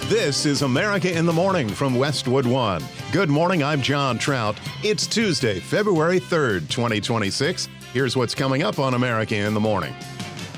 This is America in the Morning from Westwood One. Good morning, I'm John Trout. It's Tuesday, February 3rd, 2026. Here's what's coming up on America in the Morning.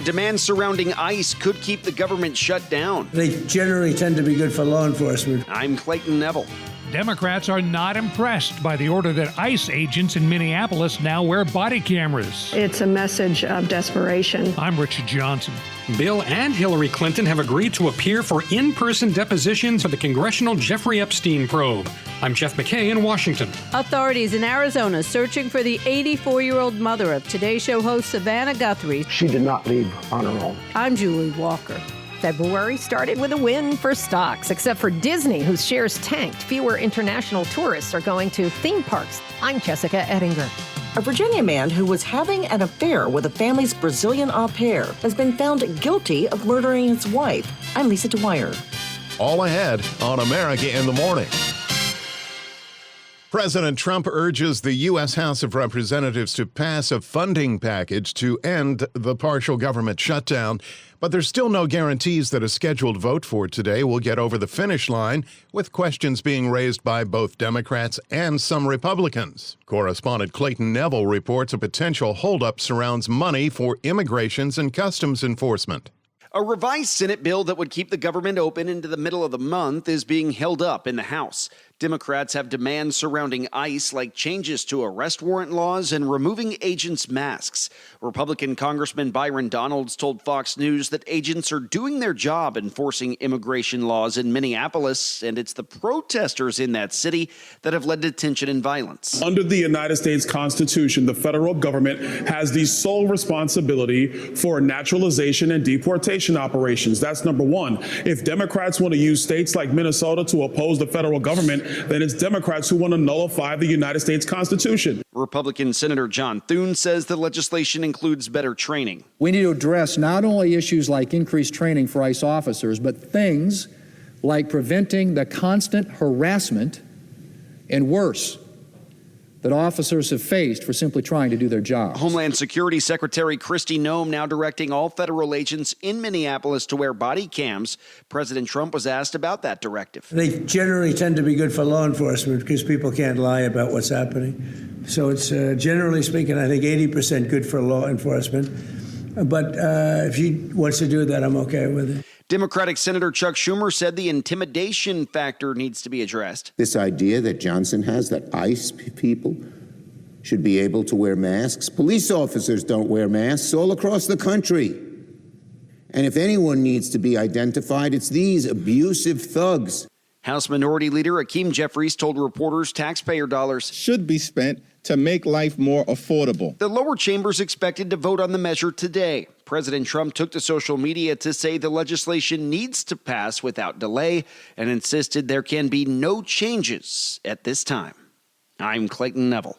Demands surrounding ICE could keep the government shut down. They generally tend to be good for law enforcement. I'm Clayton Neville. Democrats are not impressed by the order that ICE agents in Minneapolis now wear body cameras. It's a message of desperation. I'm Richard Johnson. Bill and Hillary Clinton have agreed to appear for in-person depositions for the congressional Jeffrey Epstein probe. I'm Jeff McKay in Washington. Authorities in Arizona searching for the 84-year-old mother of Today Show host Savannah Guthrie. She did not leave on her own. I'm Julie Walker. February started with a win for stocks, except for Disney, whose shares tanked. Fewer international tourists are going to theme parks. I'm Jessica Ettinger. A Virginia man who was having an affair with a family's Brazilian au pair has been found guilty of murdering his wife. I'm Lisa Dwyer. All ahead on America in the Morning. President Trump urges the U.S. House of Representatives to pass a funding package to end the partial government shutdown. But there's still no guarantees that a scheduled vote for today will get over the finish line, with questions being raised by both Democrats and some Republicans. Correspondent Clayton Neville reports a potential holdup surrounds money for immigrations and customs enforcement. A revised Senate bill that would keep the government open into the middle of the month is being held up in the House. Democrats have demands surrounding ICE, like changes to arrest warrant laws and removing agents' masks. Republican Congressman Byron Donalds told Fox News that agents are doing their job enforcing immigration laws in Minneapolis, and it's the protesters in that city that have led to tension and violence. Under the United States Constitution, the federal government has the sole responsibility for naturalization and deportation operations. That's number one. If Democrats want to use states like Minnesota to oppose the federal government, then it's Democrats who want to nullify the United States Constitution. Republican Senator John Thune says the legislation includes better training. We need to address not only issues like increased training for ICE officers, but things like preventing the constant harassment and worse that officers have faced for simply trying to do their jobs. Homeland Security Secretary Kristi Noem now directing all federal agents in Minneapolis to wear body cams. President Trump was asked about that directive. They generally tend to be good for law enforcement because people can't lie about what's happening. So it's generally speaking, I think 80% good for law enforcement. But if he wants to do that, I'm okay with it. Democratic Senator Chuck Schumer said the intimidation factor needs to be addressed. This idea that Johnson has that ICE people should be able to wear masks. Police officers don't wear masks all across the country. And if anyone needs to be identified, it's these abusive thugs. House Minority Leader Hakeem Jeffries told reporters taxpayer dollars should be spent to make life more affordable. The lower chamber's expected to vote on the measure today. President Trump took to social media to say the legislation needs to pass without delay and insisted there can be no changes at this time. I'm Clayton Neville.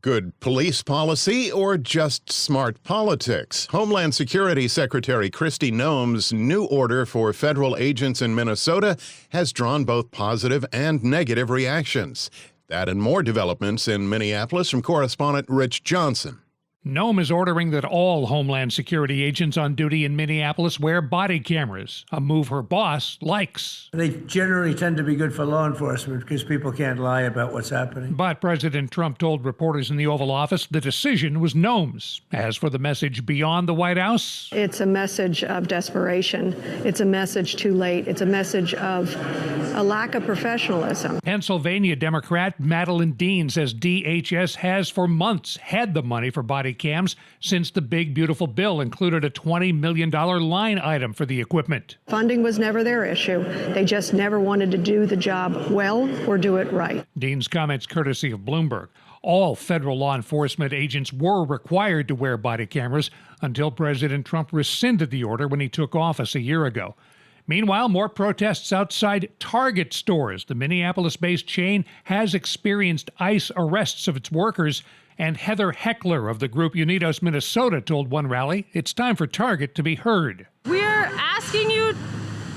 Good police policy or just smart politics? Homeland Security Secretary Kristi Noem's new order for federal agents in Minnesota has drawn both positive and negative reactions. That and more developments in Minneapolis from correspondent Rich Johnson. Noem is ordering that all Homeland Security agents on duty in Minneapolis wear body cameras, a move her boss likes. They generally tend to be good for law enforcement because people can't lie about what's happening. But President Trump told reporters in the Oval Office the decision was Noem's. As for the message beyond the White House, It's a message of desperation. It's a message too late. It's a message of a lack of professionalism. Pennsylvania Democrat Madeline Dean says DHS has for months had the money for body cams since the big, beautiful bill included a $20 million line item for the equipment. Funding was never their issue. They just never wanted to do the job well or do it right. Dean's comments courtesy of Bloomberg. All federal law enforcement agents were required to wear body cameras until President Trump rescinded the order when he took office a year ago. Meanwhile, more protests outside Target stores. The Minneapolis-based chain has experienced ICE arrests of its workers, and Heather Heckler of the group Unidos Minnesota told one rally it's time for Target to be heard. We're asking you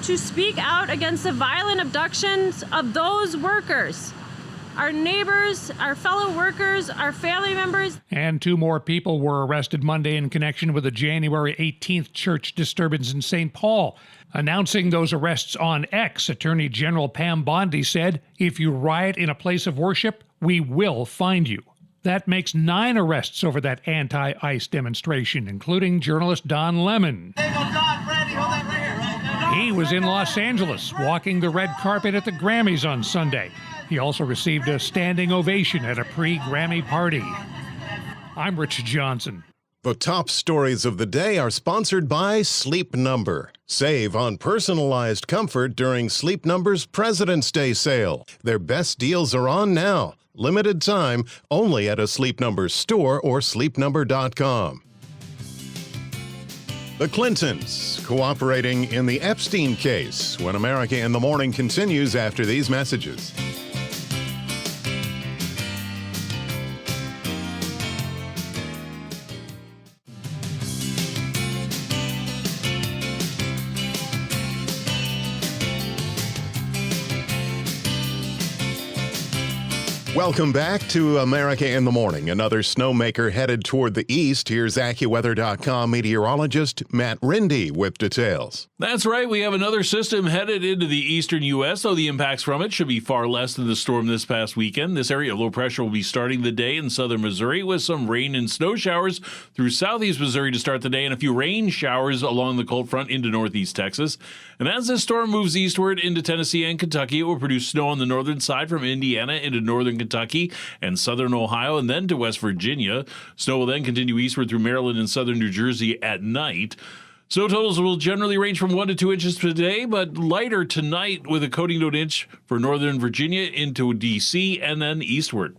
to speak out against the violent abductions of those workers. our neighbors, our fellow workers, our family members. And 2 more people were arrested Monday in connection with the January 18th church disturbance in St. Paul. Announcing those arrests on X, Attorney General Pam Bondi said, "If you riot in a place of worship, we will find you." That makes 9 arrests over that anti-ICE demonstration, including journalist Don Lemon. He was in Los Angeles, walking the red carpet at the Grammys on Sunday. He also received a standing ovation at a pre-Grammy party. I'm Rich Johnson. The top stories of the day are sponsored by Sleep Number. Save on personalized comfort during Sleep Number's President's Day sale. Their best deals are on now. Limited time, only at a Sleep Number store or sleepnumber.com. The Clintons cooperating in the Epstein case when America in the Morning continues after these messages. Welcome back to America in the Morning. Another snowmaker headed toward the east. Here's AccuWeather.com meteorologist Matt Rindy with details. That's right. We have another system headed into the eastern U.S., though the impacts from it should be far less than the storm this past weekend. This area of low pressure will be starting the day in southern Missouri with some rain and snow showers through southeast Missouri to start the day and a few rain showers along the cold front into northeast Texas. And as this storm moves eastward into Tennessee and Kentucky, it will produce snow on the northern side from Indiana into northern Kentucky and southern Ohio and then to West Virginia. Snow will then continue eastward through Maryland and southern New Jersey at night. Snow totals will generally range from 1 to 2 inches today, but lighter tonight with a coating to an inch for northern Virginia into D.C. and then eastward.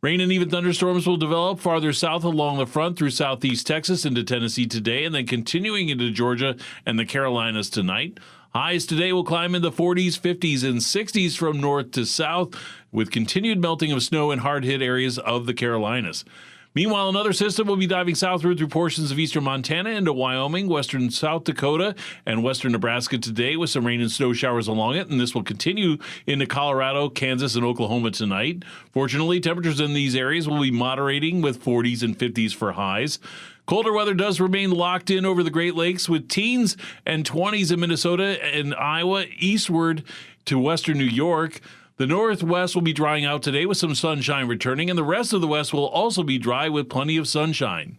Rain and even thunderstorms will develop farther south along the front through southeast Texas into Tennessee today and then continuing into Georgia and the Carolinas tonight. Highs today will climb in the 40s, 50s, and 60s from north to south with continued melting of snow in hard-hit areas of the Carolinas. Meanwhile, another system will be diving southward through portions of eastern Montana into Wyoming, western South Dakota, and western Nebraska today with some rain and snow showers along it, and this will continue into Colorado, Kansas, and Oklahoma tonight. Fortunately, temperatures in these areas will be moderating with 40s and 50s for highs. Colder weather does remain locked in over the Great Lakes with teens and 20s in Minnesota and Iowa eastward to western New York. The northwest will be drying out today with some sunshine returning, and the rest of the west will also be dry with plenty of sunshine.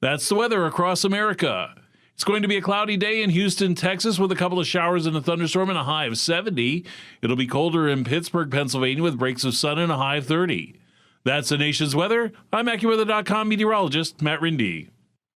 That's the weather across America. It's going to be a cloudy day in Houston, Texas, with a couple of showers and a thunderstorm and a high of 70. It'll be colder in Pittsburgh, Pennsylvania, with breaks of sun and a high of 30. That's the nation's weather. I'm AccuWeather.com meteorologist Matt Rindy.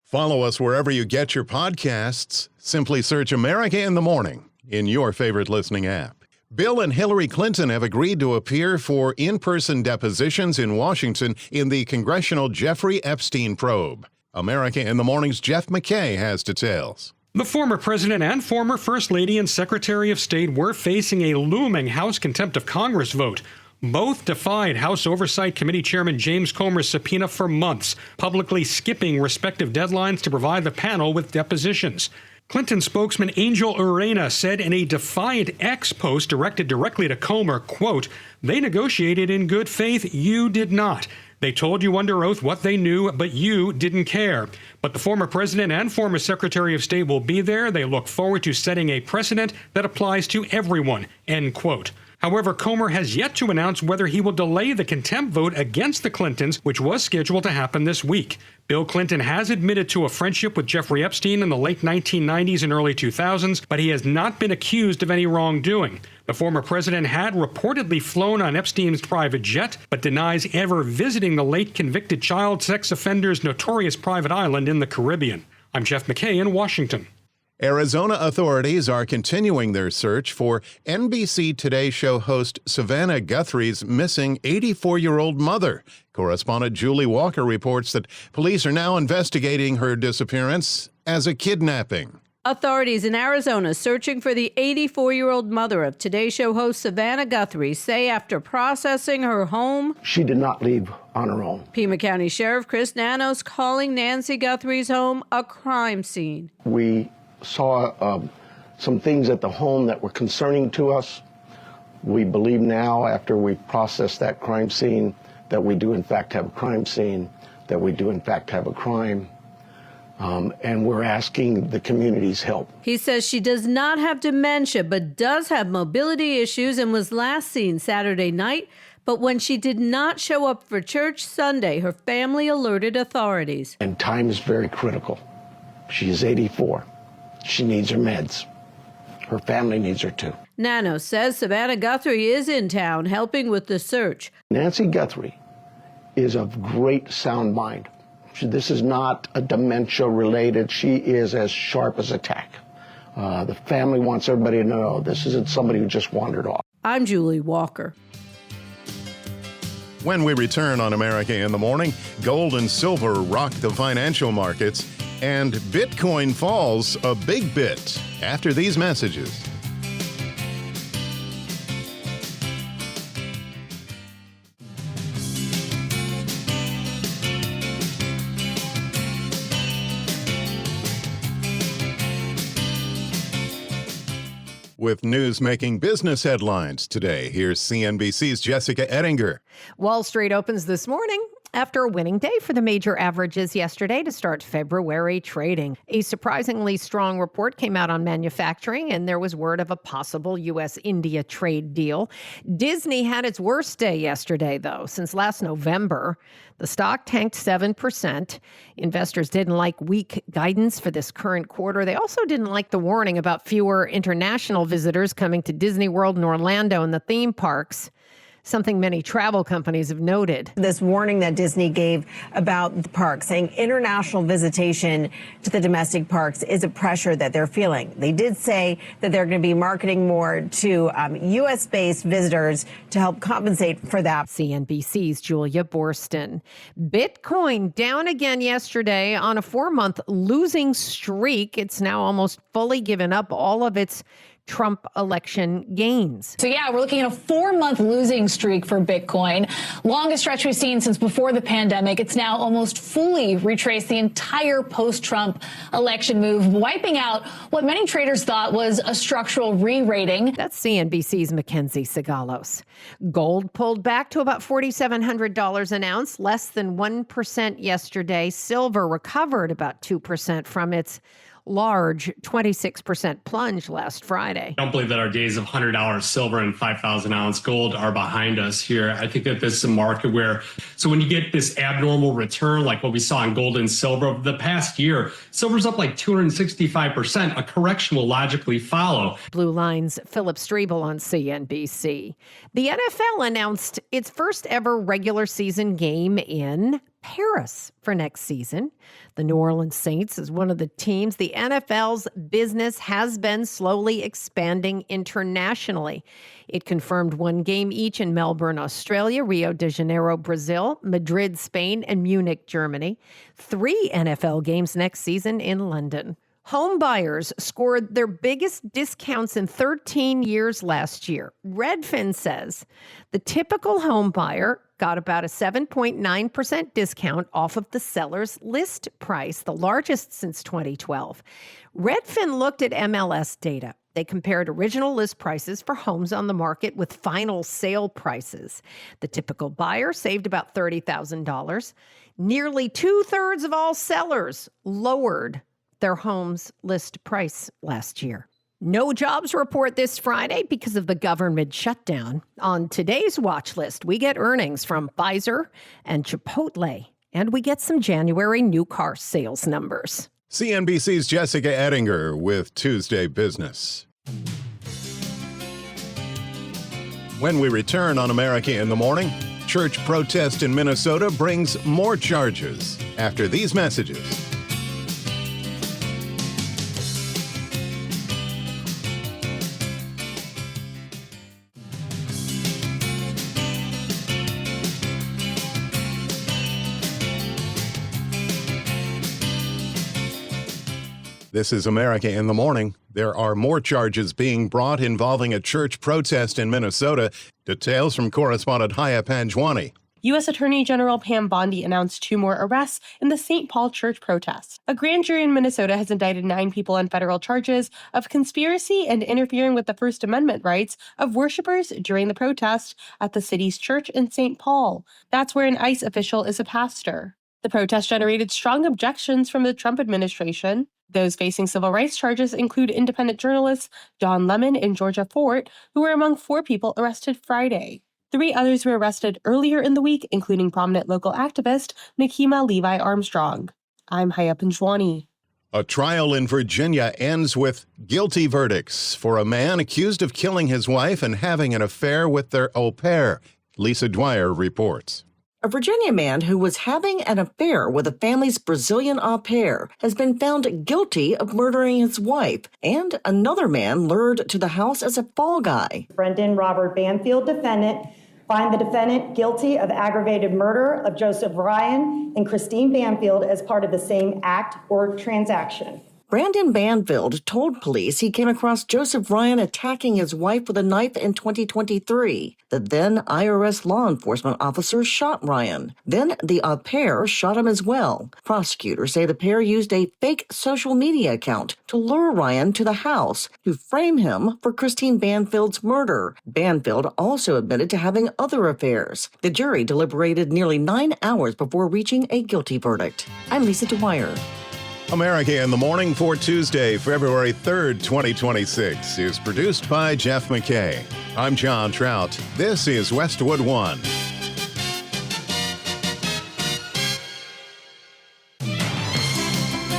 Follow us wherever you get your podcasts. Simply search America in the Morning in your favorite listening app. Bill and Hillary Clinton have agreed to appear for in-person depositions in Washington in the congressional Jeffrey Epstein probe. America in the Morning's Jeff McKay has details. The former president and former First Lady and Secretary of State were facing a looming House Contempt of Congress vote. Both defied House Oversight Committee Chairman James Comer's subpoena for months, publicly skipping respective deadlines to provide the panel with depositions. Clinton spokesman Angel Urena said in a defiant X post directed directly to Comer, quote, "They negotiated in good faith. You did not. They told you under oath what they knew, but you didn't care. But the former president and former Secretary of State will be there. They look forward to setting a precedent that applies to everyone," end quote. However, Comer has yet to announce whether he will delay the contempt vote against the Clintons, which was scheduled to happen this week. Bill Clinton has admitted to a friendship with Jeffrey Epstein in the late 1990s and early 2000s, but he has not been accused of any wrongdoing. The former president had reportedly flown on Epstein's private jet, but denies ever visiting the late convicted child sex offender's notorious private island in the Caribbean. I'm Jeff McKay in Washington. Arizona authorities are continuing their search for NBC Today show host Savannah Guthrie's missing 84-year-old mother. Correspondent Julie Walker reports that police are now investigating her disappearance as a kidnapping. Authorities in Arizona searching for the 84-year-old mother of Today Show host Savannah Guthrie say after processing her home, she did not leave on her own. Pima County Sheriff Chris Nanos calling Nancy Guthrie's home a crime scene. We saw some things at the home that were concerning to us. We believe now, after we've processed that crime scene, that we do in fact have a crime scene, that we do in fact have a crime, and we're asking the community's help. He says she does not have dementia, but does have mobility issues and was last seen Saturday night. But when she did not show up for church Sunday, her family alerted authorities. And time is very critical. She is 84. She needs her meds. Her family needs her too. Nano says Savannah Guthrie is in town helping with the search. Nancy Guthrie is of great sound mind. This is not a dementia related. She is as sharp as a tack. The family wants everybody to know this isn't somebody who just wandered off. I'm Julie Walker. When we return on America in the Morning, gold and silver rock the financial markets, and Bitcoin falls a big bit after these messages. With news making business headlines today, here's CNBC's Jessica Ettinger. Wall Street opens this morning after a winning day for the major averages yesterday to start February trading. A surprisingly strong report came out on manufacturing, and there was word of a possible U.S.-India trade deal. Disney had its worst day yesterday, though, since last November. The stock tanked 7%. Investors didn't like weak guidance for this current quarter. They also didn't like the warning about fewer international visitors coming to Disney World and Orlando and the theme parks, something many travel companies have noted. This warning that Disney gave about the park, saying international visitation to the domestic parks is a pressure that they're feeling. They did say that they're going to be marketing more to U.S.-based visitors to help compensate for that. CNBC's Julia Borston. Bitcoin down again yesterday on a 4-month losing streak. It's now almost fully given up all of its Trump election gains. So yeah, we're looking at a 4-month losing streak for Bitcoin. Longest stretch we've seen since before the pandemic. It's now almost fully retraced the entire post-Trump election move, wiping out what many traders thought was a structural re-rating. That's CNBC's Mackenzie Sigalos. Gold pulled back to about $4,700 an ounce, less than 1% yesterday. Silver recovered about 2% from its large 26% plunge last Friday. I don't believe that our days of $100 silver and 5,000 ounce gold are behind us here. I think that this is a market where, so when you get this abnormal return, like what we saw in gold and silver over the past year, silver's up like 265%. A correction will logically follow. Blue Line's Philip Strebel on CNBC. The NFL announced its first ever regular season game in Paris for next season. The New Orleans Saints is one of the teams. The NFL's business has been slowly expanding internationally. It confirmed one game each in Melbourne, Australia, Rio de Janeiro, Brazil, Madrid, Spain, and Munich, Germany. 3 NFL games next season in London. Home buyers scored their biggest discounts in 13 years last year. Redfin says the typical home buyer got about a 7.9% discount off of the seller's list price, the largest since 2012. Redfin looked at MLS data. They compared original list prices for homes on the market with final sale prices. The typical buyer saved about $30,000. Nearly 2/3 of all sellers lowered their home's list price last year. No jobs report this Friday because of the government shutdown. On today's watch list, we get earnings from Pfizer and Chipotle, and we get some January new car sales numbers. CNBC's Jessica Ettinger with Tuesday Business. When we return on America in the Morning, church protest in Minnesota brings more charges after these messages. This is America in the Morning. There are more charges being brought involving a church protest in Minnesota. Details from correspondent Haya Panjwani. U.S. Attorney General Pam Bondi announced 2 more arrests in the St. Paul church protest. A grand jury in Minnesota has indicted 9 people on federal charges of conspiracy and interfering with the First Amendment rights of worshipers during the protest at the city's church in St. Paul. That's where an ICE official is a pastor. The protest generated strong objections from the Trump administration. Those facing civil rights charges include independent journalists Don Lemon and Georgia Fort, who were among 4 people arrested Friday. 3 others were arrested earlier in the week, including prominent local activist Nakima Levi Armstrong. I'm Hayat Panjwani. A trial in Virginia ends with guilty verdicts for a man accused of killing his wife and having an affair with their au pair. Lisa Dwyer reports. A Virginia man who was having an affair with a family's Brazilian au pair has been found guilty of murdering his wife, and another man lured to the house as a fall guy. Brendan Robert Banfield, defendant, find the defendant guilty of aggravated murder of Joseph Ryan and Christine Banfield as part of the same act or transaction. Brandon Banfield told police he came across Joseph Ryan attacking his wife with a knife in 2023. The then IRS law enforcement officer shot Ryan. Then the au pair shot him as well. Prosecutors say the pair used a fake social media account to lure Ryan to the house to frame him for Christine Banfield's murder. Banfield also admitted to having other affairs. The jury deliberated nearly 9 hours before reaching a guilty verdict. I'm Lisa Dwyer. America in the Morning for Tuesday, February 3rd, 2026 is produced by Jeff McKay. I'm John Trout. This is Westwood One.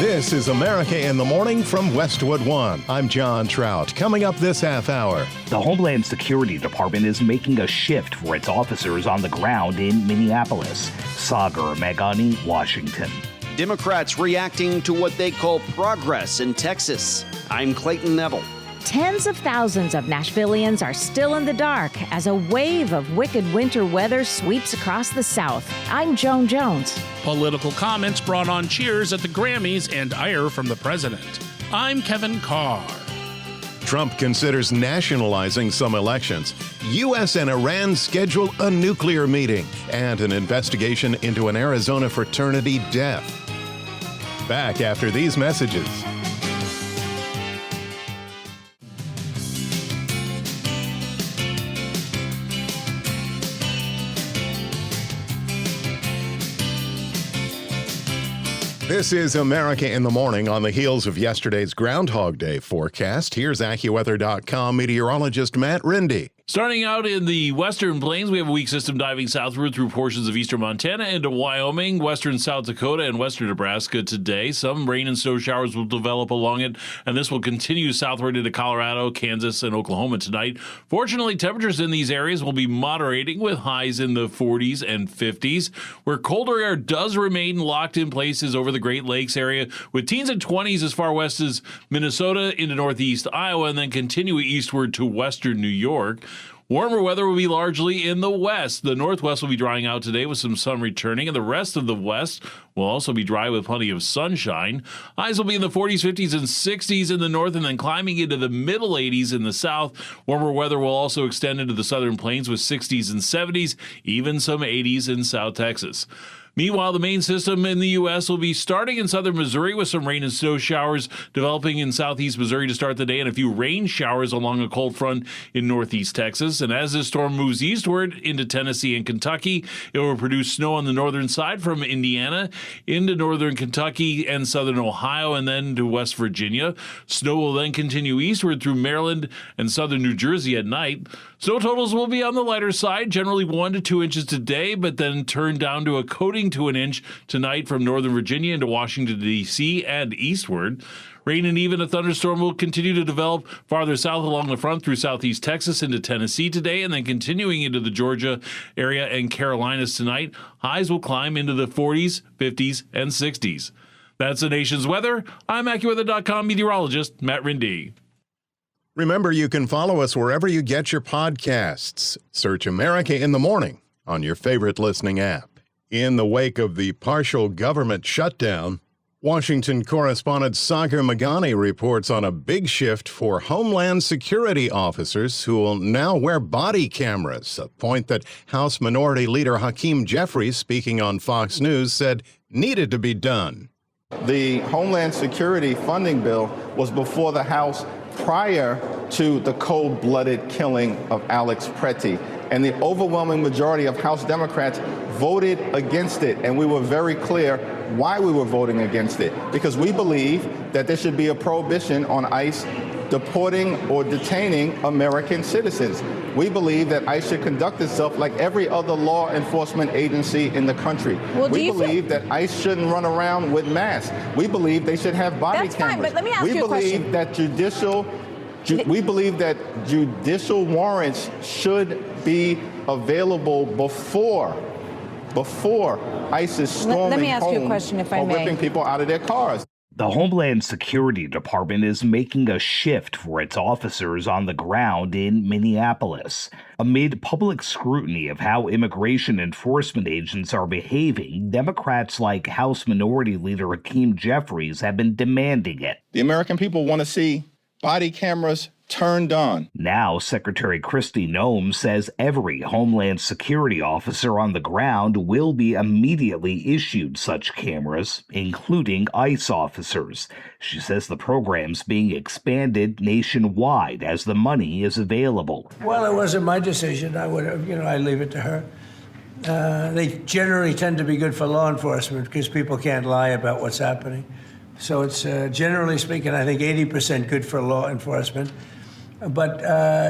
This is America in the Morning from Westwood One. I'm John Trout. Coming up this half hour. The Homeland Security Department is making a shift for its officers on the ground in Minneapolis. Sagar Meghani, Washington. Democrats reacting to what they call progress in Texas. I'm Clayton Neville. Tens of thousands of Nashvillians are still in the dark as a wave of wicked winter weather sweeps across the South. I'm Joan Jones. Political comments brought on cheers at the Grammys and ire from the president. I'm Kevin Carr. Trump considers nationalizing some elections. U.S. and Iran schedule a nuclear meeting and an investigation into an Arizona fraternity death. Back after these messages. This is America in the Morning on the heels of yesterday's Groundhog Day forecast. Here's AccuWeather.com meteorologist Matt Rindy. Starting out in the western plains, we have a weak system diving southward through portions of eastern Montana into Wyoming, western South Dakota, and western Nebraska today. Some rain and snow showers will develop along it, and this will continue southward into Colorado, Kansas, and Oklahoma tonight. Fortunately, temperatures in these areas will be moderating with highs in the 40s and 50s, where colder air does remain locked in places over the Great Lakes area, with teens and 20s as far west as Minnesota into northeast Iowa, and then continue eastward to western New York. Warmer weather will be largely in the west. The northwest will be drying out today with some sun returning, and the rest of the west will also be dry with plenty of sunshine. Highs will be in the 40s, 50s, and 60s in the north, and then climbing into the middle 80s in the south. Warmer weather will also extend into the southern plains with 60s and 70s, even some 80s in South Texas. Meanwhile, the main system in the U.S. will be starting in southern Missouri with some rain and snow showers developing in southeast Missouri to start the day, and a few rain showers along a cold front in northeast Texas. And as this storm moves eastward into Tennessee and Kentucky, it will produce snow on the northern side from Indiana into northern Kentucky and southern Ohio, and then to West Virginia. Snow will then continue eastward through Maryland and southern New Jersey at night. Snow totals will be on the lighter side, generally 1 to 2 inches today, but then turn down to a coating to an inch tonight from northern Virginia into Washington, D.C. and eastward. Rain and even a thunderstorm will continue to develop farther south along the front through southeast Texas into Tennessee today, and then continuing into the Georgia area and Carolinas tonight. Highs will climb into the 40s, 50s, and 60s. That's the nation's weather. I'm AccuWeather.com meteorologist Matt Rindy. Remember, you can follow us wherever you get your podcasts. Search America in the Morning on your favorite listening app. In the wake of the partial government shutdown, Washington correspondent Sagar Magani reports on a big shift for Homeland Security officers who will now wear body cameras, a point that House Minority Leader Hakeem Jeffries, speaking on Fox News, said needed to be done. The Homeland Security funding bill was before the House prior to the cold-blooded killing of Alex Pretty, and the overwhelming majority of House Democrats voted against it, and we were very clear why we were voting against it, because we believe that there should be a prohibition on ICE deporting or detaining American citizens. We believe that ICE should conduct itself like every other law enforcement agency in the country. We believe that ICE shouldn't run around with masks. We believe they should have body cameras. Fine, but let me ask you a question. We believe that judicial warrants should be available before ICE is storming Let me ask you a question, if I may. or ripping people out of their cars. The Homeland Security Department is making a shift for its officers on the ground in Minneapolis. Amid public scrutiny of how immigration enforcement agents are behaving, Democrats like House Minority Leader Hakeem Jeffries have been demanding it. The American people want to see body cameras turned on. Now, Secretary Kristi Noem says every Homeland Security officer on the ground will be immediately issued such cameras, including ICE officers. She says the program's being expanded nationwide as the money is available. Well, it wasn't my decision. I would have, I leave it to her. They generally tend to be good for law enforcement because people can't lie about what's happening. So it's, generally speaking, I think 80% good for law enforcement. But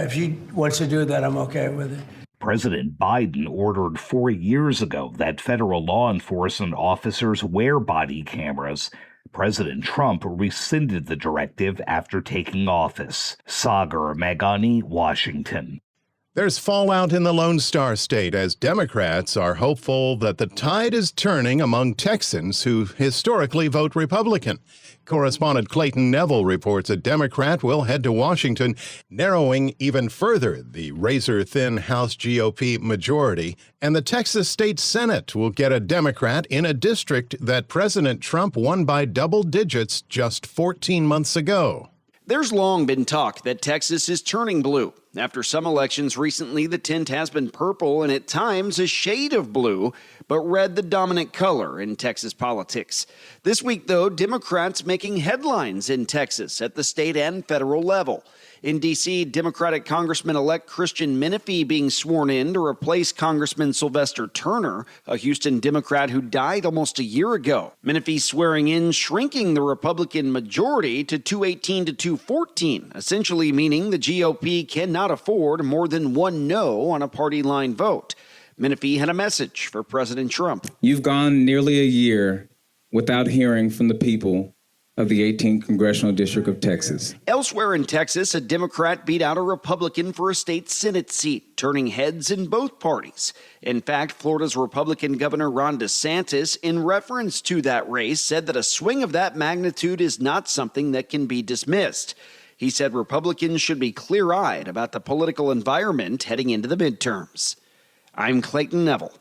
if she wants to do that, I'm okay with it. President Biden ordered 4 years ago that federal law enforcement officers wear body cameras. President Trump rescinded the directive after taking office. Sagar Magani, Washington. There's fallout in the Lone Star State as Democrats are hopeful that the tide is turning among Texans who historically vote Republican. Correspondent Clayton Neville reports a Democrat will head to Washington, narrowing even further the razor-thin House GOP majority, and the Texas State Senate will get a Democrat in a district that President Trump won by double digits just 14 months ago. There's long been talk that Texas is turning blue. After some elections recently, the tint has been purple and at times a shade of blue, but red the dominant color in Texas politics. This week, though, Democrats making headlines in Texas at the state and federal level. In D.C., Democratic Congressman-elect Christian Menifee being sworn in to replace Congressman Sylvester Turner, a Houston Democrat who died almost a year ago. Menifee swearing in, shrinking the Republican majority to 218 to 214, essentially meaning the GOP cannot afford more than one no on a party line vote. Menifee had a message for President Trump. You've gone nearly a year without hearing from the people of the 18th Congressional District of Texas. Elsewhere in Texas, a Democrat beat out a Republican for a state Senate seat, turning heads in both parties. In fact, Florida's Republican Governor Ron DeSantis, in reference to that race, said that a swing of that magnitude is not something that can be dismissed. He said Republicans should be clear-eyed about the political environment heading into the midterms. I'm Clayton Neville.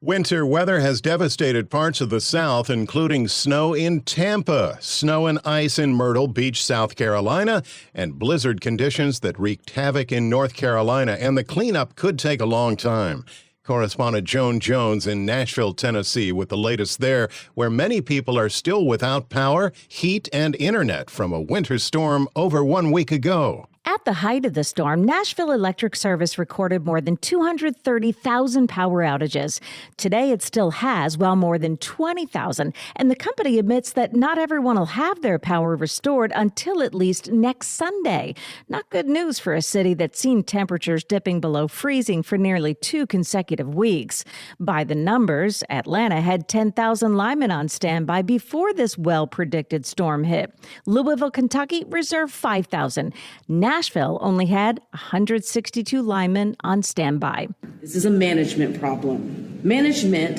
Winter weather has devastated parts of the South, including snow in Tampa, snow and ice in Myrtle Beach, South Carolina, and blizzard conditions that wreaked havoc in North Carolina, and the cleanup could take a long time. Correspondent Joan Jones in Nashville, Tennessee, with the latest there, where many people are still without power, heat, and internet from a winter storm over 1 week ago. At the height of the storm, Nashville Electric Service recorded more than 230,000 power outages. Today, it still has well more than 20,000, and the company admits that not everyone will have their power restored until at least next Sunday. Not good news for a city that's seen temperatures dipping below freezing for nearly 2 consecutive weeks. By the numbers, Atlanta had 10,000 linemen on standby before this well-predicted storm hit. Louisville, Kentucky reserved 5,000. Nashville only had 162 linemen on standby. This is a management problem. Management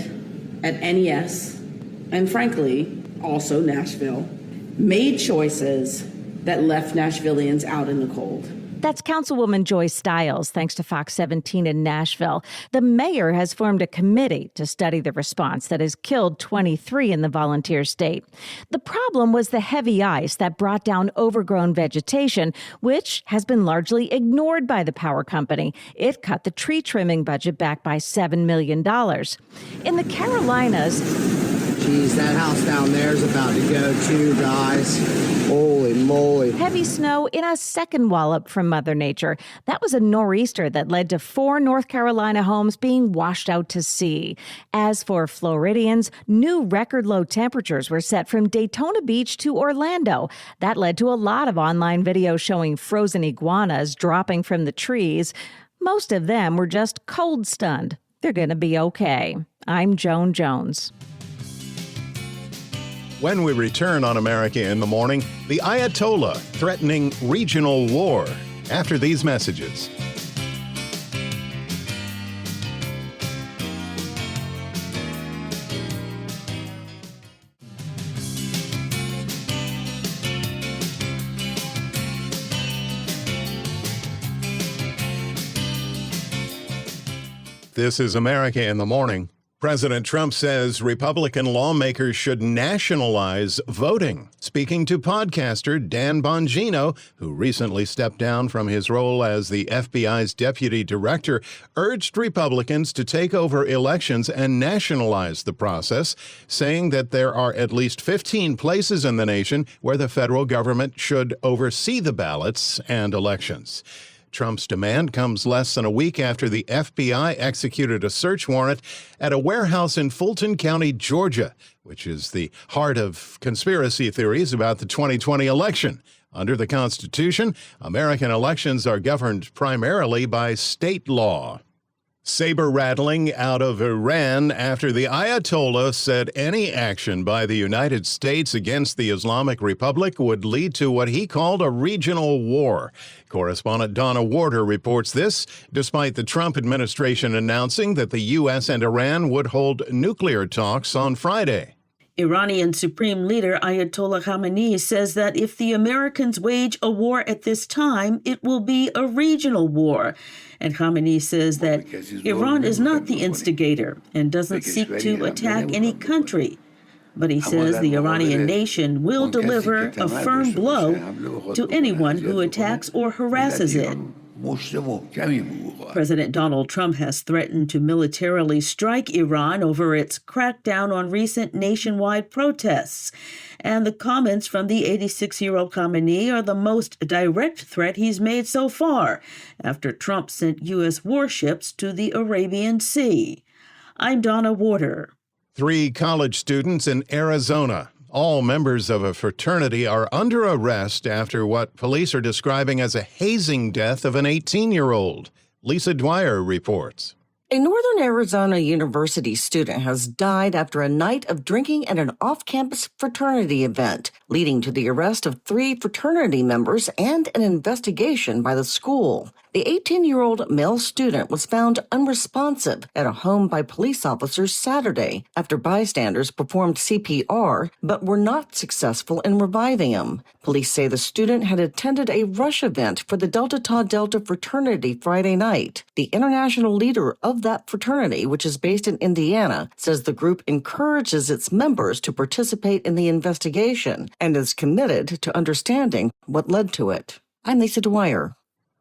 at NES, and frankly, also Nashville, made choices that left Nashvillians out in the cold. That's Councilwoman Joy Stiles, thanks to Fox 17 in Nashville. The mayor has formed a committee to study the response that has killed 23 in the volunteer state. The problem was the heavy ice that brought down overgrown vegetation, which has been largely ignored by the power company. It cut the tree trimming budget back by $7 million. In the Carolinas, geez, that house down there is about to go too, guys. Holy moly. Heavy snow in a second wallop from Mother Nature. That was a nor'easter that led to 4 North Carolina homes being washed out to sea. As for Floridians, new record low temperatures were set from Daytona Beach to Orlando. That led to a lot of online videos showing frozen iguanas dropping from the trees. Most of them were just cold stunned. They're going to be okay. I'm Joan Jones. When we return on America in the Morning, the Ayatollah threatening regional war. After these messages. This is America in the Morning. President Trump says Republican lawmakers should nationalize voting. Speaking to podcaster Dan Bongino, who recently stepped down from his role as the FBI's deputy director, urged Republicans to take over elections and nationalize the process, saying that there are at least 15 places in the nation where the federal government should oversee the ballots and elections. Trump's demand comes less than a week after the FBI executed a search warrant at a warehouse in Fulton County, Georgia, which is the heart of conspiracy theories about the 2020 election. Under the Constitution, American elections are governed primarily by state law. Saber rattling out of Iran after the Ayatollah said any action by the United States against the Islamic Republic would lead to what he called a regional war. Correspondent Donna Warder reports this, despite the Trump administration announcing that the U.S. and Iran would hold nuclear talks on Friday. Iranian Supreme Leader Ayatollah Khamenei says that if the Americans wage a war at this time, it will be a regional war. And Khamenei says that Iran is not the instigator and doesn't seek to attack any country. But he says the Iranian nation will deliver a firm blow to anyone who attacks or harasses it. President Donald Trump has threatened to militarily strike Iran over its crackdown on recent nationwide protests. And the comments from the 86-year-old Khamenei are the most direct threat he's made so far, after Trump sent U.S. warships to the Arabian Sea. I'm Donna Warder. 3 college students in Arizona, all members of a fraternity, are under arrest after what police are describing as a hazing death of an 18-year-old. Lisa Dwyer reports. A Northern Arizona University student has died after a night of drinking at an off-campus fraternity event, leading to the arrest of 3 fraternity members and an investigation by the school. The 18-year-old male student was found unresponsive at a home by police officers Saturday after bystanders performed CPR but were not successful in reviving him. Police say the student had attended a rush event for the Delta Tau Delta fraternity Friday night. The international leader of that fraternity, which is based in Indiana, says the group encourages its members to participate in the investigation and is committed to understanding what led to it. I'm Lisa Dwyer.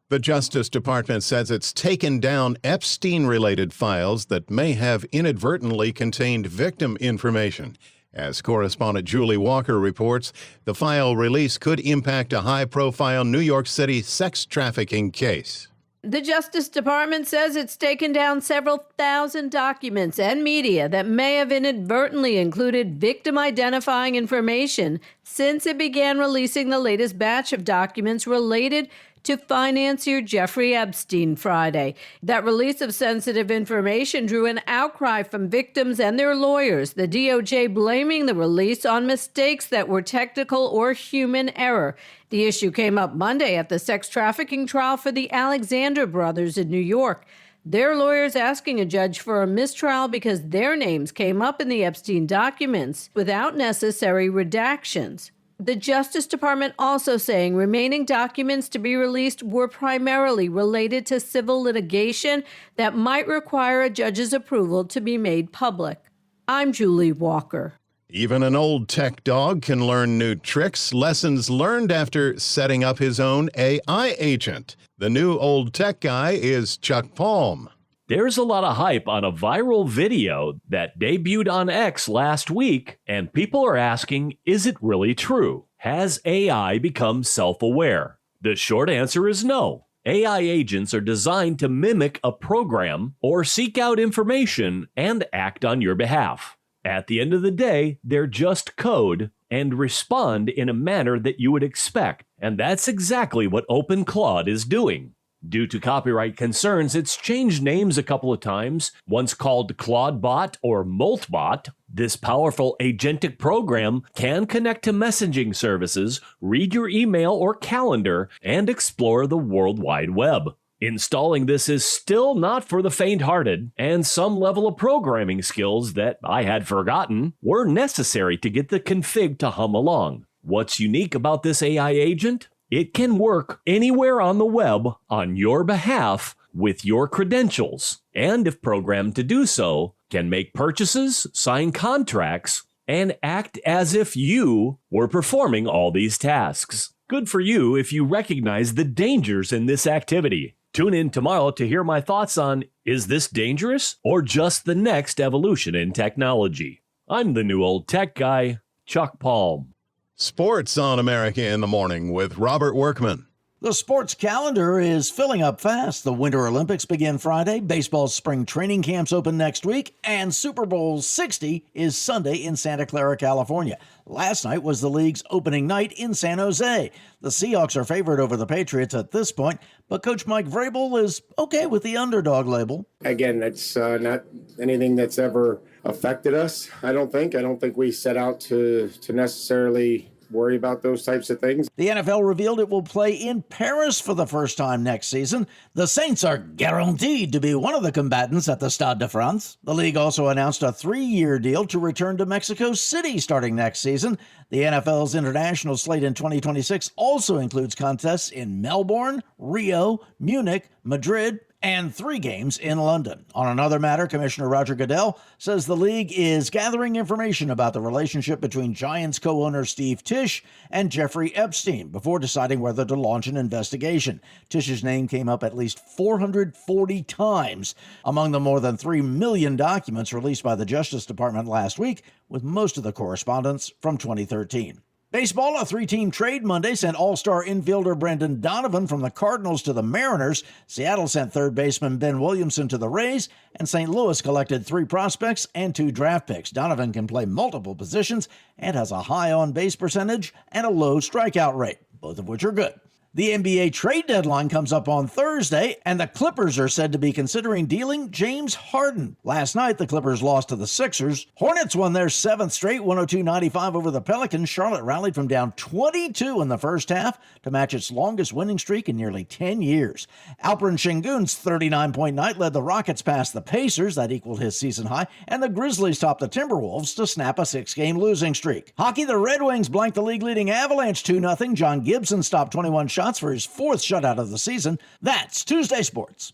The Justice Department says it's taken down Epstein-related files that may have inadvertently contained victim information. As correspondent Julie Walker reports, the file release could impact a high-profile New York City sex trafficking case. The Justice Department says it's taken down several thousand documents and media that may have inadvertently included victim-identifying information since it began releasing the latest batch of documents related to financier Jeffrey Epstein Friday. That release of sensitive information drew an outcry from victims and their lawyers, the DOJ blaming the release on mistakes that were technical or human error. The issue came up Monday at the sex trafficking trial for the Alexander brothers in New York. Their lawyers asking a judge for a mistrial because their names came up in the Epstein documents without necessary redactions. The Justice Department also saying remaining documents to be released were primarily related to civil litigation that might require a judge's approval to be made public. I'm Julie Walker. Even an old tech dog can learn new tricks, lessons learned after setting up his own AI agent. The new old tech guy is Chuck Palm. There's a lot of hype on a viral video that debuted on X last week, and people are asking, is it really true? Has AI become self-aware? The short answer is no. AI agents are designed to mimic a program or seek out information and act on your behalf. At the end of the day, they're just code and respond in a manner that you would expect, and that's exactly what OpenClaude is doing. Due to copyright concerns, it's changed names a couple of times, once called ClaudeBot or Moltbot. This powerful agentic program can connect to messaging services, read your email or calendar, and explore the World Wide Web. Installing this is still not for the faint-hearted, and some level of programming skills that I had forgotten were necessary to get the config to hum along. What's unique about this AI agent? It can work anywhere on the web on your behalf with your credentials, and if programmed to do so, can make purchases, sign contracts, and act as if you were performing all these tasks. Good for you if you recognize the dangers in this activity. Tune in tomorrow to hear my thoughts on, is this dangerous or just the next evolution in technology? I'm the new old tech guy, Chuck Palm. Sports on America in the Morning with Robert Workman. The sports calendar is filling up fast. The Winter Olympics begin Friday, baseball's spring training camps open next week, and Super Bowl 60 is Sunday in Santa Clara, California. Last night was the league's opening night in San Jose. The Seahawks are favored over the Patriots at this point, but Coach Mike Vrabel is okay with the underdog label. Again, that's not anything that's ever affected us, I don't think. I don't think we set out to necessarily worry about those types of things. The NFL revealed it will play in Paris for the first time next season. The Saints are guaranteed to be one of the combatants at the Stade de France. The league also announced a 3-year deal to return to Mexico City starting next season. The NFL's international slate in 2026 also includes contests in Melbourne, Rio, Munich, Madrid, and 3 games in London. On another matter, Commissioner Roger Goodell says the league is gathering information about the relationship between Giants co-owner Steve Tisch and Jeffrey Epstein before deciding whether to launch an investigation. Tisch's name came up at least 440 times among the more than 3 million documents released by the Justice Department last week, with most of the correspondence from 2013. Baseball, a 3-team trade Monday sent all-star infielder Brendan Donovan from the Cardinals to the Mariners. Seattle sent third baseman Ben Williamson to the Rays, and St. Louis collected 3 prospects and 2 draft picks. Donovan can play multiple positions and has a high on-base percentage and a low strikeout rate, both of which are good. The NBA trade deadline comes up on Thursday, and the Clippers are said to be considering dealing James Harden. Last night, the Clippers lost to the Sixers. Hornets won their 7th straight, 102-95 over the Pelicans. Charlotte rallied from down 22 in the first half to match its longest winning streak in nearly 10 years. Alperen Şengün's 39-point night led the Rockets past the Pacers, that equaled his season high, and the Grizzlies topped the Timberwolves to snap a 6-game losing streak. Hockey, the Red Wings blanked the league-leading Avalanche 2-0. John Gibson stopped 21 shots for his 4th shutout of the season. That's Tuesday Sports.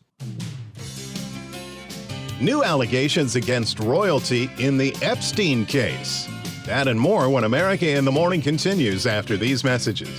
New allegations against royalty in the Epstein case. That and more when America in the Morning continues after these messages.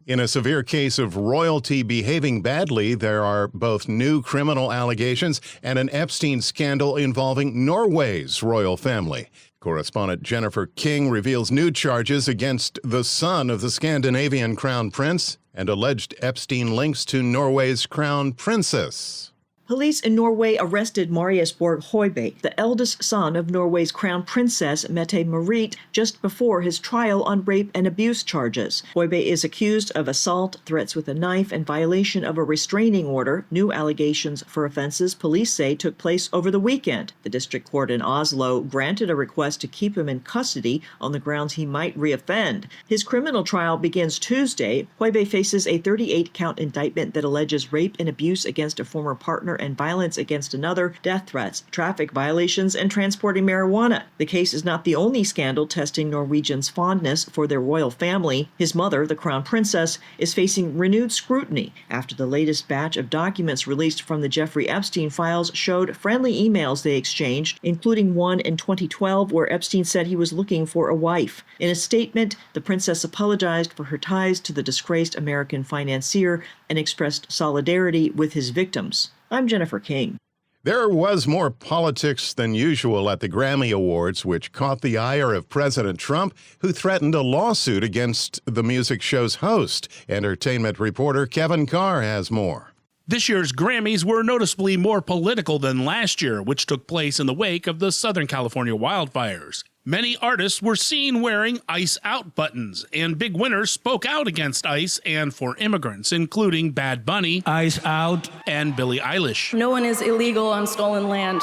In a severe case of royalty behaving badly, there are both new criminal allegations and an Epstein scandal involving Norway's royal family. Correspondent Jennifer King reveals new charges against the son of the Scandinavian crown prince and alleged Epstein links to Norway's crown princess. Police in Norway arrested Marius Borg Høiby, the eldest son of Norway's crown princess Mette-Marit, just before his trial on rape and abuse charges. Høiby is accused of assault, threats with a knife, and violation of a restraining order, new allegations for offenses police say took place over the weekend. The district court in Oslo granted a request to keep him in custody on the grounds he might reoffend. His criminal trial begins Tuesday. Høiby faces a 38-count indictment that alleges rape and abuse against a former partner and violence against another, death threats, traffic violations, and transporting marijuana. The case is not the only scandal testing Norwegians' fondness for their royal family. His mother, the crown princess, is facing renewed scrutiny after the latest batch of documents released from the Jeffrey Epstein files showed friendly emails they exchanged, including one in 2012 where Epstein said he was looking for a wife. In a statement, the princess apologized for her ties to the disgraced American financier and expressed solidarity with his victims. I'm Jennifer King. There was more politics than usual at the Grammy Awards, which caught the ire of President Trump, who threatened a lawsuit against the music show's host. Entertainment reporter Kevin Carr has more. This year's Grammys were noticeably more political than last year, which took place in the wake of the Southern California wildfires. Many artists were seen wearing ICE out buttons, and big winners spoke out against ICE and for immigrants, including Bad Bunny, ICE out, and Billie Eilish. No one is illegal on stolen land.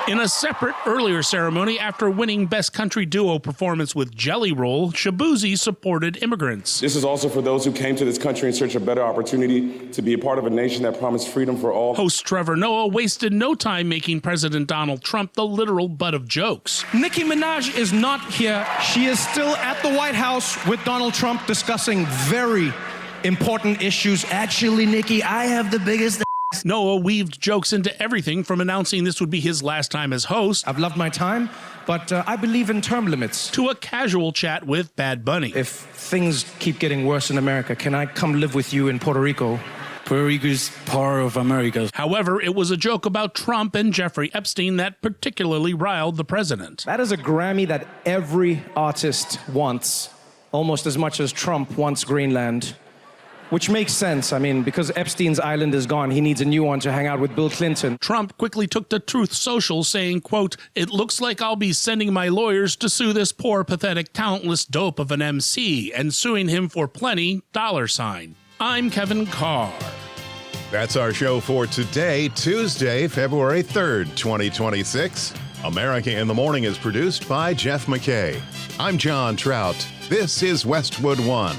In a separate, earlier ceremony, after winning Best Country Duo performance with Jelly Roll, Shaboozey supported immigrants. This is also for those who came to this country in search of a better opportunity to be a part of a nation that promised freedom for all. Host Trevor Noah wasted no time making President Donald Trump the literal butt of jokes. Nicki Minaj is not here. She is still at the White House with Donald Trump discussing very important issues. Actually, Nicki, I have the biggest... Noah weaved jokes into everything from announcing this would be his last time as host. I've loved my time, but I believe in term limits. To a casual chat with Bad Bunny. If things keep getting worse in America, can I come live with you in Puerto Rico? Puerto Rico is part of America. However, it was a joke about Trump and Jeffrey Epstein that particularly riled the president. That is a Grammy that every artist wants, almost as much as Trump wants Greenland. Which makes sense. I mean, because Epstein's island is gone, he needs a new one to hang out with Bill Clinton. Trump quickly took to Truth Social, saying, quote, "It looks like I'll be sending my lawyers to sue this poor, pathetic, talentless dope of an MC, and suing him for plenty, $. I'm Kevin Carr. That's our show for today, Tuesday, February 3rd, 2026. America in the Morning is produced by Jeff McKay. I'm John Trout. This is Westwood One.